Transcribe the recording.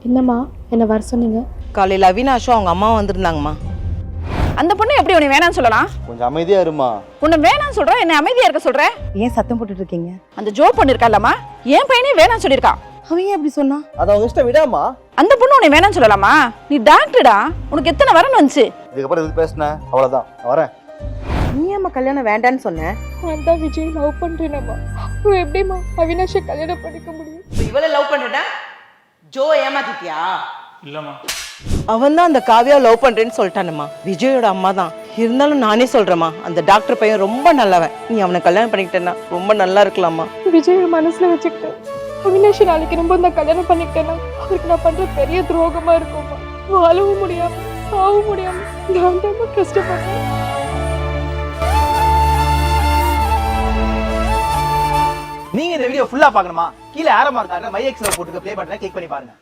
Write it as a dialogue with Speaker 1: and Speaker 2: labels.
Speaker 1: என்னம்மா என்ன வர சொன்னீங்க?
Speaker 2: காலையில் அவினாஷும் அவங்க அம்மாவும் வந்திருந்தாங்கம்மா.
Speaker 3: அந்த பொண்ணு எப்படி உன்னை வேணாம்னு சொல்லலாம்?
Speaker 4: கொஞ்சம் அமைதியா இருமா.
Speaker 3: உன்னை வேணாம்னு சொல்ற, என்ன அமைதியா இருக்க சொல்ற?
Speaker 2: ஏன் சத்தம் போட்டுட்டு இருக்கீங்க?
Speaker 3: அந்த ஜோ பொண்ணு இருக்காலம்மா, என் பையனே வேணாம்னு சொல்லியிருக்கான்.
Speaker 2: அவன் ஏன் அப்படி சொன்னா?
Speaker 4: அதை அவங்க இஷ்டம் விடாமா.
Speaker 3: அந்த பொண்ணு உன்னை வேணாம்னு சொல்லலாமா? நீ டாக்டர்டா, உனக்கு எத்தனை வரணும் வந்துச்சு?
Speaker 4: இதுக்கப்புறம் எதுக்கு பேசினேன்? அவ்வளோதான், வரேன்.
Speaker 2: நீ ஏம்மா கல்யாணம் வேண்டான்னு சொன்ன?
Speaker 1: நான் தான் விஜய் லவ் பண்றேனம்மா. அவன் எப்படிம்மா அவினாஷை கல்யாணம் பண்ணிக்க முடியும்?
Speaker 2: இவளை லவ் பண்ணிட்டா ஜோ ஏமாத்திட்டியா?
Speaker 5: இல்லம்மா.
Speaker 2: அவன் தான் அந்த காவியா லவ் பண்றேன்னு சொல்லிட்டானம்மா. விஜயோட அம்மா தான். இருந்தாலும் நானே சொல்றேம்மா, அந்த டாக்டர் பையன் ரொம்ப நல்லவன். நீ அவனை கல்யாணம் பண்ணிக்கிட்டேன்னா ரொம்ப நல்லா இருக்கலாமா.
Speaker 1: விஜய் மனசுல வச்சுக்கிட்டு அவினாஷை நாளைக்கு ரொம்ப நான் கல்யாணம் பண்ணிக்கிட்டேன்னா அவருக்கு நான் பண்ற பெரிய துரோகமா இருக்கும்மா. வாழவும் முடியாம சாவும் முடியாம நான் தான் கஷ்டப்படுறேன்.
Speaker 6: நீங்க இந்த வீடியோ ஃபுல்லா பார்க்கணுமா? கீழே ஆரோ மார்க் மை எக்ஸ்ல போட்டுக்க ப்ளே பட்டனை கிளிக் பண்ணி பாருங்க.